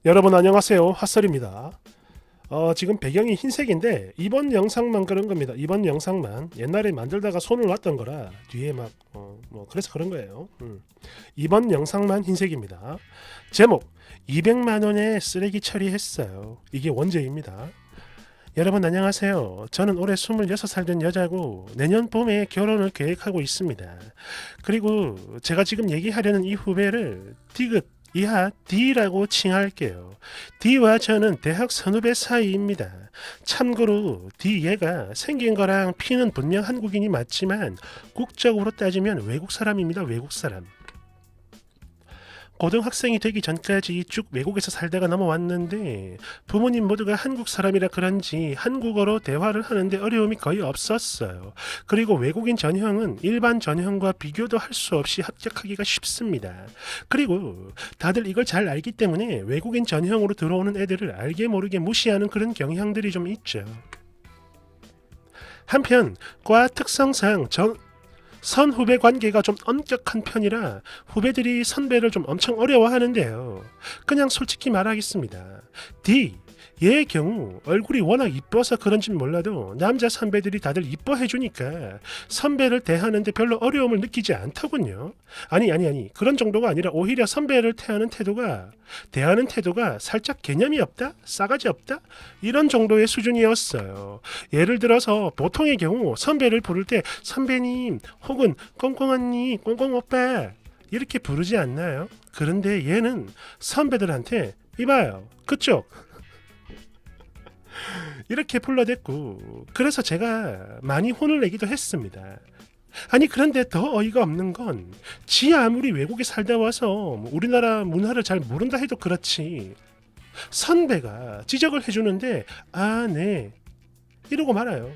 여러분 안녕하세요, 핫설입니다. 지금 배경이 흰색인데 이번 영상만 그런 겁니다. 이번 영상만 옛날에 만들다가 손을 놨던 거라 뒤에 막 그래서 그런 거예요. 이번 영상만 흰색입니다. 제목 200만원에 쓰레기 처리했어요. 이게 원제입니다. 여러분 안녕하세요. 저는 올해 26살 된 여자고 내년 봄에 결혼을 계획하고 있습니다. 그리고 제가 지금 얘기하려는 이 후배를 디귿 이하 D라고 칭할게요. D와 저는 대학 선후배 사이입니다. 참고로 D 얘가 생긴 거랑 피는 분명 한국인이 맞지만 국적으로 따지면 외국 사람입니다. 외국 사람. 고등학생이 되기 전까지 쭉 외국에서 살다가 넘어왔는데 부모님 모두가 한국 사람이라 그런지 한국어로 대화를 하는데 어려움이 거의 없었어요. 그리고 외국인 전형은 일반 전형과 비교도 할 수 없이 합격하기가 쉽습니다. 그리고 다들 이걸 잘 알기 때문에 외국인 전형으로 들어오는 애들을 알게 모르게 무시하는 그런 경향들이 좀 있죠. 한편 과 특성상 선후배 관계가 좀 엄격한 편이라 후배들이 선배를 좀 엄청 어려워하는데요. 그냥 솔직히 말하겠습니다. D 얘의 경우 얼굴이 워낙 이뻐서 그런진 몰라도 남자 선배들이 다들 이뻐해주니까 선배를 대하는데 별로 어려움을 느끼지 않더군요. 아니 그런 정도가 아니라 오히려 선배를 대하는 태도가 살짝 개념이 없다? 싸가지 없다? 이런 정도의 수준이었어요. 예를 들어서 보통의 경우 선배를 부를 때 선배님 혹은 꽁꽁 언니 꽁꽁 오빠 이렇게 부르지 않나요? 그런데 얘는 선배들한테 이봐요 그쪽 이렇게 불러댔고 그래서 제가 많이 혼을 내기도 했습니다. 아니 그런데 더 어이가 없는 건 지 아무리 외국에 살다 와서 우리나라 문화를 잘 모른다 해도 그렇지 선배가 지적을 해주는데 아 네 이러고 말아요.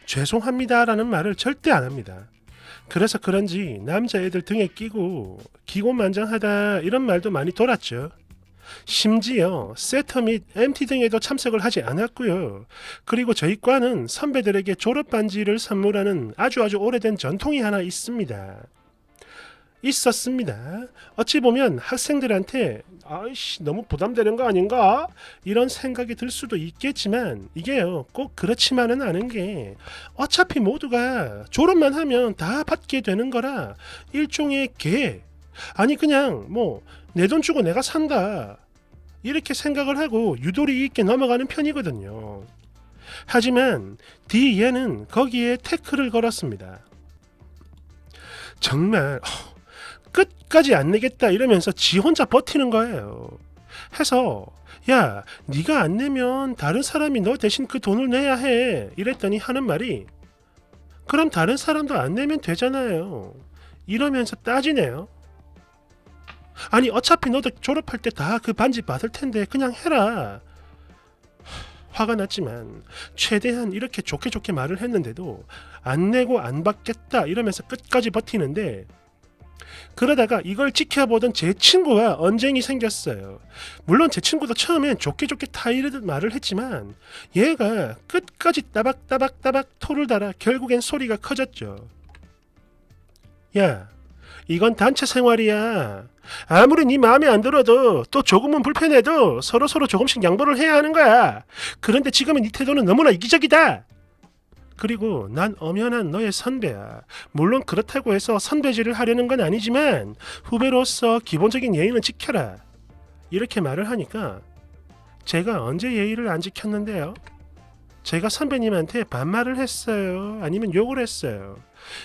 죄송합니다라는 말을 절대 안 합니다. 그래서 그런지 남자애들 등에 끼고 기고만장하다 이런 말도 많이 돌았죠. 심지어 세터 및 MT 등에도 참석을 하지 않았고요. 그리고 저희 과는 선배들에게 졸업 반지를 선물하는 아주 오래된 전통이 하나 있었습니다. 어찌 보면 학생들한테 아이씨 너무 부담되는 거 아닌가? 이런 생각이 들 수도 있겠지만 이게요 꼭 그렇지만은 않은 게 어차피 모두가 졸업만 하면 다 받게 되는 거라 일종의 계획 아니 그냥 내 돈 주고 내가 산다 이렇게 생각을 하고 유도리 있게 넘어가는 편이거든요. 하지만 D 얘는 거기에 태클을 걸었습니다. 정말 끝까지 안 내겠다 이러면서 지 혼자 버티는 거예요. 해서 야 네가 안 내면 다른 사람이 너 대신 그 돈을 내야 해 이랬더니 하는 말이 그럼 다른 사람도 안 내면 되잖아요 이러면서 따지네요. 아니 어차피 너도 졸업할 때 다 그 반지 받을 텐데 그냥 해라. 화가 났지만 최대한 이렇게 좋게 말을 했는데도 안 내고 안 받겠다 이러면서 끝까지 버티는데 그러다가 이걸 지켜보던 제 친구가 언쟁이 생겼어요. 물론 제 친구도 처음엔 좋게 타이르듯 말을 했지만 얘가 끝까지 따박따박 토를 달아 결국엔 소리가 커졌죠. 야 이건 단체 생활이야. 아무리 네 마음에 안 들어도 또 조금은 불편해도 서로 조금씩 양보를 해야 하는 거야. 그런데 지금의 네 태도는 너무나 이기적이다. 그리고 난 엄연한 너의 선배야. 물론 그렇다고 해서 선배질을 하려는 건 아니지만 후배로서 기본적인 예의는 지켜라. 이렇게 말을 하니까 제가 언제 예의를 안 지켰는데요? 제가 선배님한테 반말을 했어요? 아니면 욕을 했어요?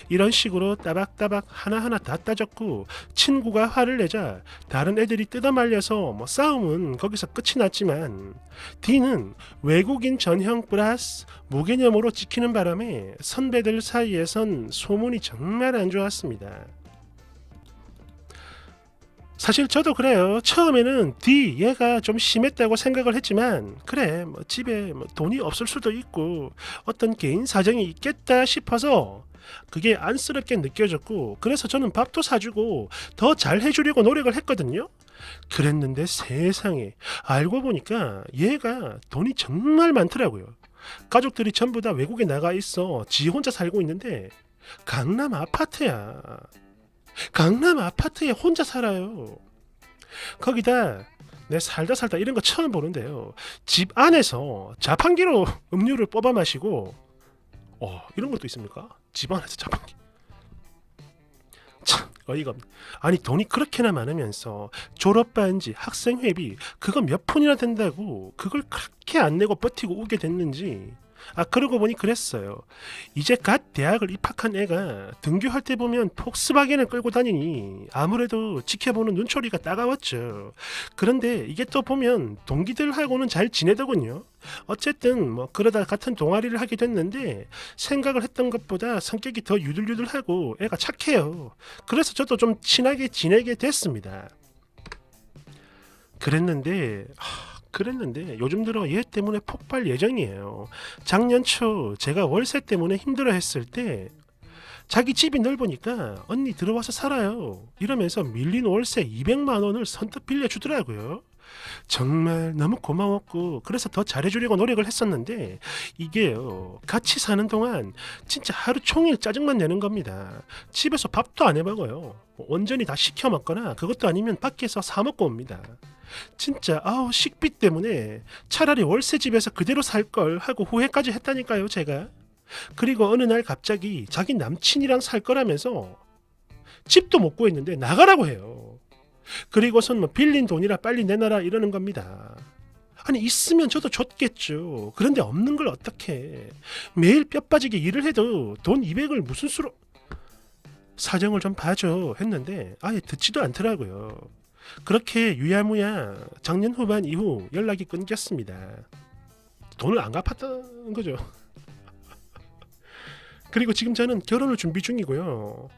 이런 식으로 따박따박 하나하나 다 따졌고 친구가 화를 내자 다른 애들이 뜯어말려서 싸움은 거기서 끝이 났지만 D는 외국인 전형 플러스 무개념으로 지키는 바람에 선배들 사이에선 소문이 정말 안 좋았습니다. 사실 저도 그래요. 처음에는 D 얘가 좀 심했다고 생각을 했지만 그래 집에 돈이 없을 수도 있고 어떤 개인 사정이 있겠다 싶어서 그게 안쓰럽게 느껴졌고 그래서 저는 밥도 사주고 더 잘 해주려고 노력을 했거든요. 그랬는데 세상에 알고 보니까 얘가 돈이 정말 많더라고요. 가족들이 전부 다 외국에 나가 있어 지 혼자 살고 있는데 강남 아파트에 혼자 살아요. 거기다 내 살다 살다 이런 거 처음 보는데요. 집 안에서 자판기로 음료를 뽑아 마시고 이런 것도 있습니까? 집 안에서 자판기. 참 어이가 없네. 아니 돈이 그렇게나 많으면서 졸업반지, 학생회비 그거 몇 푼이나 된다고 그걸 그렇게 안 내고 버티고 오게 됐는지. 그러고 보니 그랬어요. 이제 갓 대학을 입학한 애가 등교할 때 보면 폭스바겐을 끌고 다니니 아무래도 지켜보는 눈초리가 따가웠죠. 그런데 이게 또 보면 동기들하고는 잘 지내더군요. 어쨌든 뭐 그러다 같은 동아리를 하게 됐는데 생각을 했던 것보다 성격이 더 유들유들하고 애가 착해요. 그래서 저도 좀 친하게 지내게 됐습니다. 그랬는데 요즘 들어 얘 때문에 폭발 예정이에요. 작년 초 제가 월세 때문에 힘들어 했을 때 자기 집이 넓으니까 언니 들어와서 살아요 이러면서 밀린 월세 200만 원을 선뜻 빌려주더라고요. 정말 너무 고마웠고 그래서 더 잘해주려고 노력을 했었는데 이게요, 같이 사는 동안 진짜 하루 종일 짜증만 내는 겁니다. 집에서 밥도 안 해먹어요. 온전히 다 시켜 먹거나 그것도 아니면 밖에서 사 먹고 옵니다. 진짜 식비 때문에 차라리 월세집에서 그대로 살 걸 하고 후회까지 했다니까요 제가. 그리고 어느 날 갑자기 자기 남친이랑 살 거라면서 집도 못 구했는데 나가라고 해요. 그리고선 뭐 빌린 돈이라 빨리 내놔라 이러는 겁니다. 아니 있으면 저도 줬겠죠. 그런데 없는 걸 어떻게 매일 뼈 빠지게 일을 해도 돈 200을 무슨 수로 사정을 좀 봐줘 했는데 아예 듣지도 않더라고요. 그렇게 유야무야 작년 후반 이후 연락이 끊겼습니다. 돈을 안 갚았다는 거죠. 그리고 지금 저는 결혼을 준비 중이고요.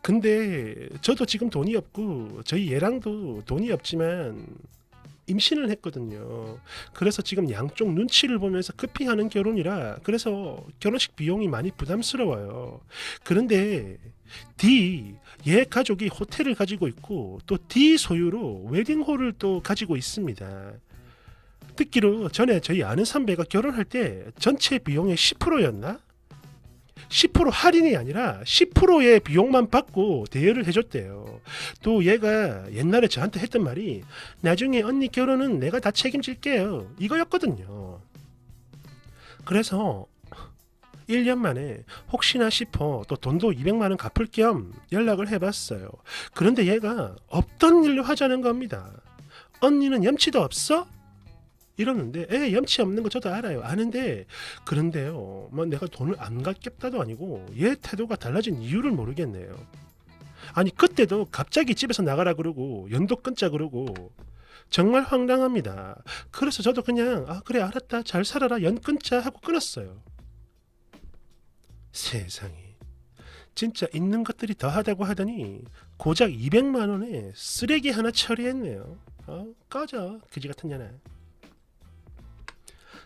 근데 저도 지금 돈이 없고 저희 얘랑도 돈이 없지만 임신을 했거든요. 그래서 지금 양쪽 눈치를 보면서 급히 하는 결혼이라 그래서 결혼식 비용이 많이 부담스러워요. 그런데 얘 가족이 호텔을 가지고 있고 또 D 소유로 웨딩홀을 또 가지고 있습니다. 듣기로 전에 저희 아는 선배가 결혼할 때 전체 비용의 10%였나? 10% 할인이 아니라 10%의 비용만 받고 대여를 해줬대요. 또 얘가 옛날에 저한테 했던 말이 나중에 언니 결혼은 내가 다 책임질게요 이거였거든요. 그래서 1년 만에 혹시나 싶어 또 돈도 200만 원 갚을 겸 연락을 해봤어요. 그런데 얘가 없던 일로 하자는 겁니다. 언니는 염치도 없어? 이러는데 염치 없는 거 저도 알아요. 아는데 그런데요, 뭐 내가 돈을 안 갚겠다도 아니고 얘 태도가 달라진 이유를 모르겠네요. 아니 그때도 갑자기 집에서 나가라 그러고 연도 끊자 그러고 정말 황당합니다. 그래서 저도 그냥 그래 알았다 잘 살아라 연 끊자 하고 끊었어요. 세상에 진짜 있는 것들이 더하다고 하더니 고작 200만 원에 쓰레기 하나 처리했네요. 꺼져 그지 같은 년아.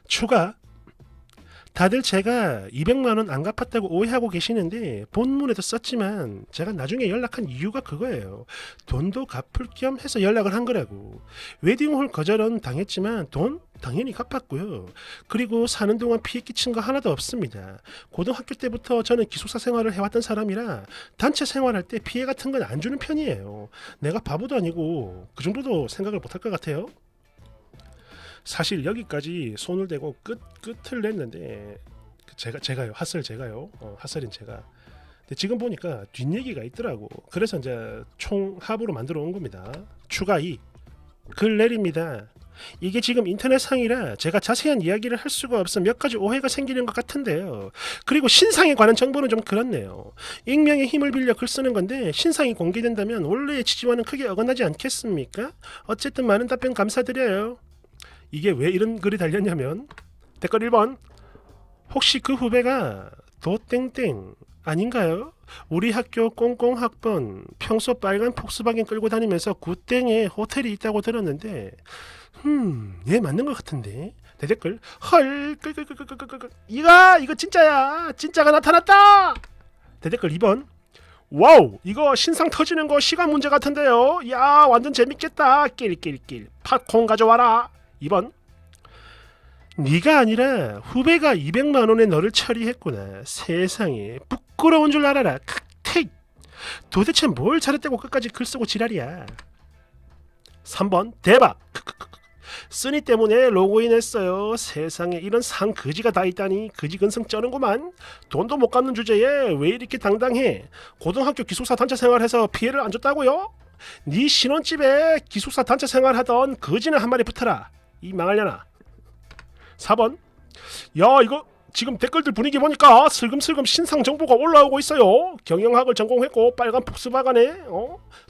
추가 다들 제가 200만 원 안 갚았다고 오해하고 계시는데 본문에도 썼지만 제가 나중에 연락한 이유가 그거예요. 돈도 갚을 겸 해서 연락을 한 거라고. 웨딩홀 거절은 당했지만 돈 당연히 갚았고요. 그리고 사는 동안 피해 끼친 거 하나도 없습니다. 고등학교 때부터 저는 기숙사 생활을 해왔던 사람이라 단체 생활할 때 피해 같은 건 안 주는 편이에요. 내가 바보도 아니고 그 정도도 생각을 못할 것 같아요. 사실 여기까지 손을 대고 끝을 냈는데 제가요 핫설 제가요 핫설인 제가. 근데 지금 보니까 뒷얘기가 있더라고. 그래서 이제 총 합으로 만들어 온 겁니다. 추가 2 글 내립니다. 이게 지금 인터넷상이라 제가 자세한 이야기를 할 수가 없어 몇 가지 오해가 생기는 것 같은데요. 그리고 신상에 관한 정보는 좀 그렇네요. 익명의 힘을 빌려 글 쓰는 건데 신상이 공개된다면 원래의 취지와는 크게 어긋나지 않겠습니까? 어쨌든 많은 답변 감사드려요. 이게 왜 이런 글이 달렸냐면 댓글 1번 혹시 그 후배가 도땡땡 아닌가요? 우리 학교 꽁꽁학번 평소 빨간 폭스바겐 끌고 다니면서 구땡에 호텔이 있다고 들었는데 얘 맞는 것 같은데. 대댓글 헐 끌끌끌끌끌끌 이거 진짜야. 진짜가 나타났다. 대댓글 2번 와우 이거 신상 터지는 거 시간 문제 같은데요. 야 완전 재밌겠다. 낄낄낄 팝콘 가져와라. 2번 네가 아니라 후배가 200만 원에 너를 처리했구나. 세상에 부끄러운 줄 알아라. 칵테이 도대체 뭘 잘했다고 끝까지 글 쓰고 지랄이야. 3번 대박. 쓰니 때문에 로그인했어요. 세상에 이런 상 거지가 다 있다니 거지근성 쩌는구만. 돈도 못 갚는 주제에 왜 이렇게 당당해. 고등학교 기숙사 단체 생활해서 피해를 안 줬다고요? 네 신혼집에 기숙사 단체 생활하던 거지는 한 마리 붙어라. 이 망하려나. 4번 야 이거 지금 댓글들 분위기 보니까 슬금슬금 신상 정보가 올라오고 있어요. 경영학을 전공했고 빨간 폭스바겐에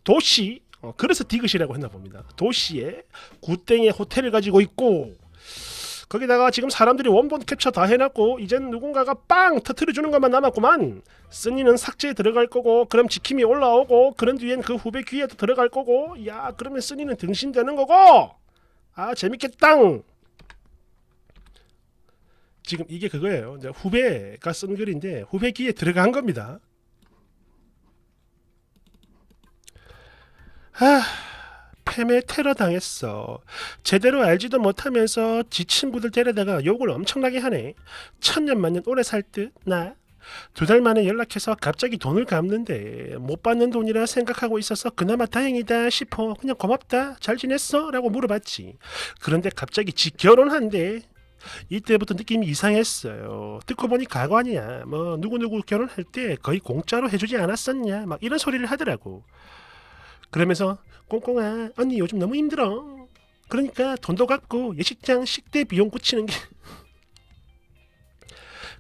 도시 그래서 디귿이라고 했나 봅니다. 도시에 구땡의 호텔을 가지고 있고 거기다가 지금 사람들이 원본 캡처 다 해놨고 이젠 누군가가 빵 터트려주는 것만 남았구만. 쓰니는 삭제에 들어갈 거고 그럼 지킴이 올라오고 그런 뒤엔 그 후배 귀에도 들어갈 거고 야 그러면 쓰니는 등신되는 거고 아 재밌겠당. 지금 이게 그거예요. 이제 후배가 쓴 글인데 후배 귀에 들어간 겁니다. 패매 테러 당했어. 제대로 알지도 못하면서 지 친구들 데려다가 욕을 엄청나게 하네. 천년만년 오래 살 듯 나. 2달 만에 연락해서 갑자기 돈을 갚는데 못 받는 돈이라 생각하고 있어서 그나마 다행이다 싶어. 그냥 고맙다 잘 지냈어? 라고 물어봤지. 그런데 갑자기 지 결혼한대. 이때부터 느낌이 이상했어요. 듣고 보니 가관이야. 뭐 누구누구 결혼할 때 거의 공짜로 해주지 않았었냐 막 이런 소리를 하더라고. 그러면서 꽁꽁아 언니 요즘 너무 힘들어. 그러니까 돈도 갚고 예식장 식대 비용 붙이는 게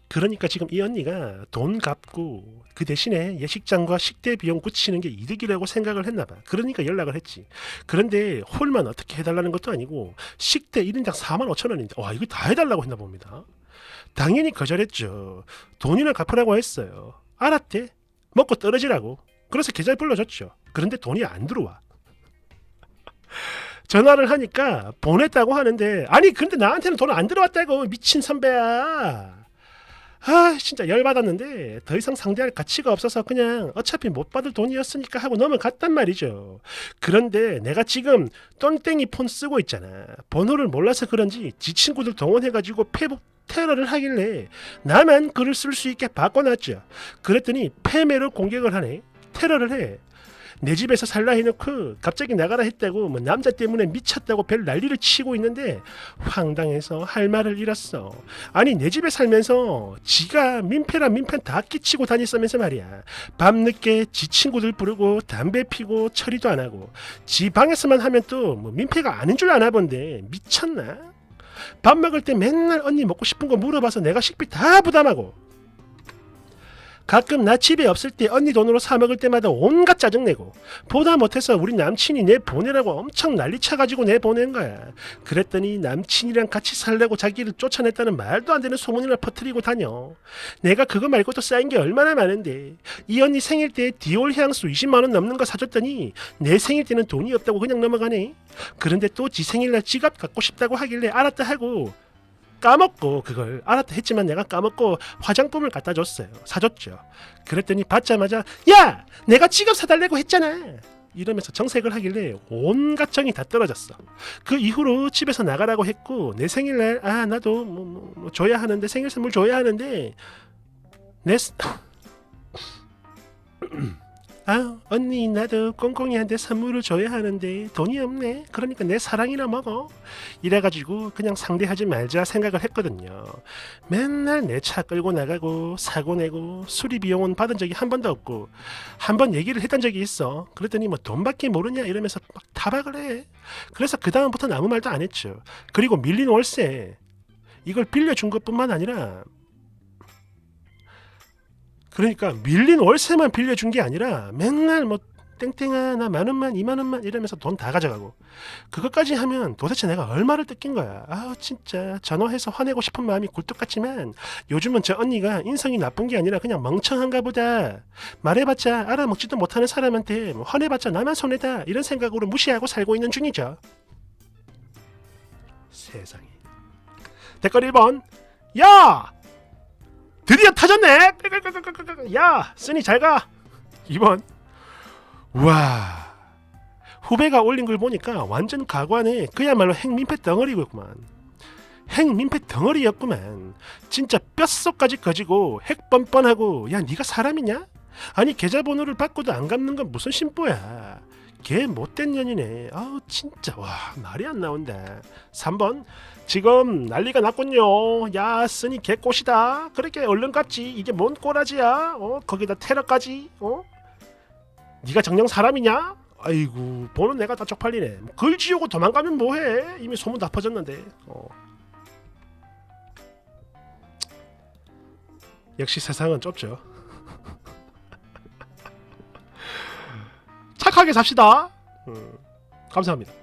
그러니까 지금 이 언니가 돈 갚고 그 대신에 예식장과 식대 비용 붙이는 게 이득이라고 생각을 했나봐. 그러니까 연락을 했지. 그런데 홀만 어떻게 해달라는 것도 아니고 식대 1인당 45,000원인데 와 이거 다 해달라고 했나 봅니다. 당연히 거절했죠. 돈이나 갚으라고 했어요. 알았대. 먹고 떨어지라고. 그래서 계좌에 불러줬죠. 그런데 돈이 안 들어와. 전화를 하니까 보냈다고 하는데 아니 근데 나한테는 돈 안 들어왔다고. 미친 선배야. 진짜 열받았는데 더 이상 상대할 가치가 없어서 그냥 어차피 못 받을 돈이었으니까 하고 넘어갔단 말이죠. 그런데 내가 지금 똥땡이 폰 쓰고 있잖아. 번호를 몰라서 그런지 지 친구들 동원해가지고 페북 테러를 하길래 나만 글을 쓸 수 있게 바꿔놨죠. 그랬더니 패매로 공격을 하네. 테러를 해. 내 집에서 살라 해놓고 갑자기 나가라 했다고 뭐 남자 때문에 미쳤다고 별 난리를 치고 있는데 황당해서 할 말을 잃었어. 아니 내 집에 살면서 지가 민폐랑 민폐 다 끼치고 다녔으면서 말이야. 밤늦게 지 친구들 부르고 담배 피고 처리도 안 하고 지 방에서만 하면 또 뭐 민폐가 아닌 줄 아나 본데 미쳤나? 밥 먹을 때 맨날 언니 먹고 싶은 거 물어봐서 내가 식비 다 부담하고 가끔 나 집에 없을 때 언니 돈으로 사 먹을 때마다 온갖 짜증내고 보다 못해서 우리 남친이 내 보내라고 엄청 난리 쳐가지고 내 보낸 거야. 그랬더니 남친이랑 같이 살려고 자기를 쫓아냈다는 말도 안 되는 소문이나 퍼뜨리고 다녀. 내가 그거 말고도 쌓인 게 얼마나 많은데 이 언니 생일 때 디올 향수 20만 원 넘는 거 사줬더니 내 생일 때는 돈이 없다고 그냥 넘어가네. 그런데 또 지 생일날 지갑 갖고 싶다고 하길래 알았다 하고 까먹고 그걸 알았다 했지만 내가 까먹고 화장품을 갖다 줬어요. 사줬죠. 그랬더니 받자마자 야 내가 지갑 사달라고 했잖아 이러면서 정색을 하길래 온갖 정이 다 떨어졌어. 그 이후로 집에서 나가라고 했고 내 생일날 나도 뭐 줘야 하는데 생일 선물 줘야 하는데 언니 나도 꽁꽁이한테 선물을 줘야 하는데 돈이 없네. 그러니까 내 사랑이나 먹어. 이래가지고 그냥 상대하지 말자 생각을 했거든요. 맨날 내 차 끌고 나가고 사고 내고 수리 비용은 받은 적이 한 번도 없고 한 번 얘기를 했던 적이 있어. 그랬더니 뭐 돈밖에 모르냐 이러면서 막 타박을 해. 그래서 그 다음부터는 아무 말도 안 했죠. 그리고 밀린 월세 이걸 빌려준 것뿐만 아니라 그러니까 밀린 월세만 빌려준 게 아니라 맨날 뭐 땡땡아 나 10,000원만 20,000원만 이러면서 돈 다 가져가고 그것까지 하면 도대체 내가 얼마를 뜯긴 거야. 진짜 전화해서 화내고 싶은 마음이 굴뚝 같지만 요즘은 저 언니가 인성이 나쁜 게 아니라 그냥 멍청한가 보다. 말해봤자 알아먹지도 못하는 사람한테 뭐 화내봤자 나만 손해다 이런 생각으로 무시하고 살고 있는 중이죠. 세상에. 댓글 1번 야! 드디어 터졌네. 야 쓰니 잘가. 2번 우와 후배가 올린 걸 보니까 완전 가관에 그야말로 핵민폐 덩어리였구만. 핵민폐 덩어리였구만. 진짜 뼛속까지 꺼지고 핵 뻔뻔하고 야 니가 사람이냐? 아니 계좌번호를 바꿔도 안 갚는 건 무슨 심보야. 걔 못된 년이네. 아우 진짜 와 말이 안 나온다. 3번 지금 난리가 났군요. 야 쓰니 개꽃이다. 그렇게 얼른 갚지. 이게 뭔 꼬라지야. 거기다 테러까지. 네가 정녕 사람이냐? 아이고 보는 내가 다 쪽팔리네. 글 지우고 도망가면 뭐해. 이미 소문 다 퍼졌는데. 역시 세상은 좁죠. 착하게 삽시다. 감사합니다.